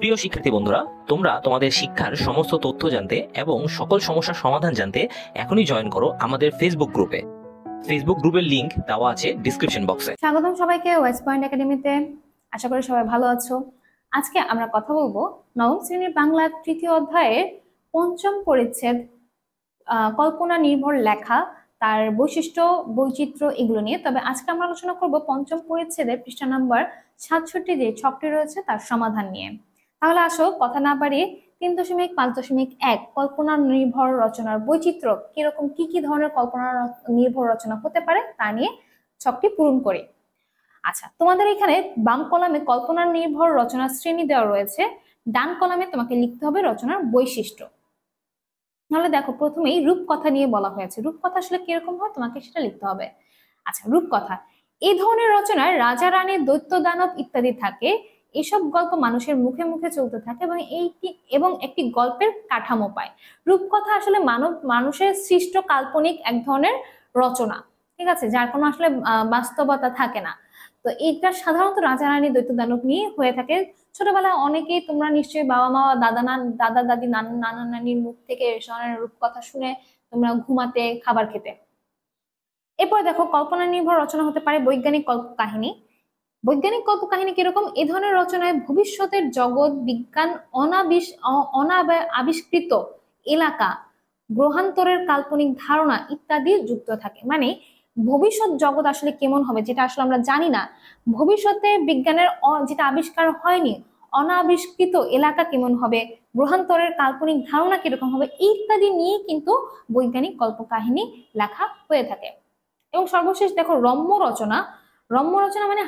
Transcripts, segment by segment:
প্রিয় শিক্ষার্থী বন্ধুরা, তোমরা তোমাদের শিক্ষার সমস্ত তথ্য জানতে এবং সকল সমস্যার সমাধান জানতে এখনই জয়েন করো আমাদের ফেসবুক গ্রুপে। ফেসবুক গ্রুপের লিংক দেওয়া আছে ডিসক্রিপশন বক্সে। স্বাগতম সবাইকে ওয়েস্ট পয়েন্ট একাডেমিতে। আশা করি সবাই ভালো আছো। আজকে আমরা কথা বলবো নবম শ্রেণীর বাংলা তৃতীয় অধ্যায়ের পঞ্চম পরিচ্ছেদ কল্পনা নির্ভর লেখা, তার বৈশিষ্ট্য বৈচিত্র্য এগুলো নিয়ে। তবে আজকে আমরা আলোচনা করব পঞ্চম পরিচ্ছেদের পৃষ্ঠা নাম্বার 67 যে ছকটি রয়েছে তার সমাধান নিয়ে। তাহলে আসো কথা না বাড়িয়ে 3.5.1 কল্পনা নির্ভর রচনার বৈচিত্র্য কিরকম, কি কি ধরনের কল্পনা নির্ভর রচনা হতে পারে তা নিয়ে ছকটি পূরণ করি। আচ্ছা, তোমাদের এখানে বাম কলামে কল্পনা নির্ভর রচনার শ্রেণী দেওয়া রয়েছে, ডান কলামে তোমাকে লিখতে হবে রচনার বৈশিষ্ট্য। তাহলে দেখো, প্রথমেই রূপকথা নিয়ে বলা হয়েছে। রূপকথা আসলে কিরকম হয় তোমাকে সেটা লিখতে হবে। আচ্ছা, রূপকথা এই ধরনের রচনায় রাজা রানী দৈত্য দানব ইত্যাদি থাকে। এসব গল্প মানুষের মুখে মুখে চলতে থাকে এবং একটি গল্পের কাঠামো পায়। রূপকথা আসলে মানুষের সৃষ্ট কাল্পনিক এক ধরনের রচনা, ঠিক আছে, যার কোনো আসলে বাস্তবতা থাকে না। তো এইটা সাধারণত রাজা রানী দৈত্য দানব নিয়ে হয়ে থাকে। ছোটবেলায় অনেকেই তোমরা নিশ্চয়ই বাবা মা দাদা দাদি নানা নানির মুখ থেকে এ ধরনের রূপকথা শুনে তোমরা ঘুমাতে খাবার খেতে। এরপর দেখো, কল্পনা নির্ভর রচনা হতে পারে বৈজ্ঞানিক কল্পকাহিনী। বৈজ্ঞানিক কল্পকাহিনী কিরকম? এ ধরনের রচনায় ভবিষ্যতের জগৎ, বিজ্ঞান, আবিষ্কৃত এলাকা, গ্রহান্তরের কাল্পনিক ধারণা ইত্যাদি যুক্ত থাকে। মানে ভবিষ্যৎ জগৎ আসলে কেমন হবে যেটা আসলে আমরা জানি না, ভবিষ্যতে বিজ্ঞানের যেটা আবিষ্কার হয়নি, অনাবিষ্কৃত এলাকা কেমন হবে, গ্রহান্তরের কাল্পনিক ধারণা কিরকম হবে, ইত্যাদি নিয়ে কিন্তু বৈজ্ঞানিক কল্পকাহিনী লেখা হয়ে থাকে। এবং সর্বশেষ দেখো, রম্য রচনা। রম্য রচনা মানে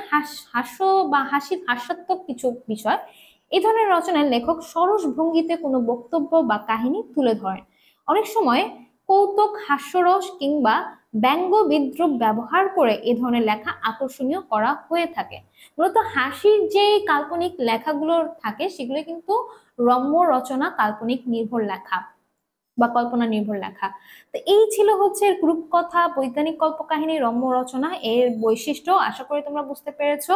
হাস্য বা হাস্যাত্মক কিছু বিষয়। এই ধরনের রচনায় লেখক সরস ভঙ্গিতে কোনো বক্তব্য বা কাহিনী তুলে ধরেন। অনেক সময় কৌতুক, হাস্যরস কিংবা ব্যঙ্গ বিদ্রুপ ব্যবহার করে এ ধরনের লেখা আকর্ষণীয় করা হয়ে থাকে। মূলত হাসির যে কাল্পনিক লেখাগুলো থাকে সেগুলো কিন্তু রম্য রচনা, কাল্পনিক নির্ভর লেখা বা কল্পনা নির্ভর লেখা। তো এই ছিল হচ্ছে রূপকথা, বৈজ্ঞানিক কল্পকাহিনী, রম্য রচনা এর বৈশিষ্ট্য। আশা করি তোমরা বুঝতে পেরেছো।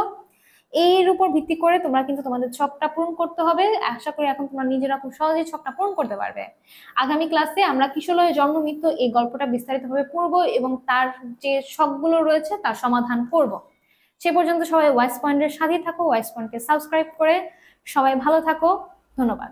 এর উপর ভিত্তি করে তোমরা কিন্তু তোমাদের ছকটা পূরণ করতে হবে। আশা করি এখন তোমরা নিজেরা খুব সহজেই ছকটা পূরণ করতে পারবে। আগামী ক্লাসে আমরা কিশলয়ের জন্ম মৃত্যু এই গল্পটা বিস্তারিতভাবে পড়বো এবং তার যে ছকগুলো রয়েছে তার সমাধান করব। সে পর্যন্ত সবাই ওয়াইস পয়েন্টের সাথে থাকো, ওয়াইস পয়েন্টকে সাবস্ক্রাইব করে সবাই ভালো থাকো। ধন্যবাদ।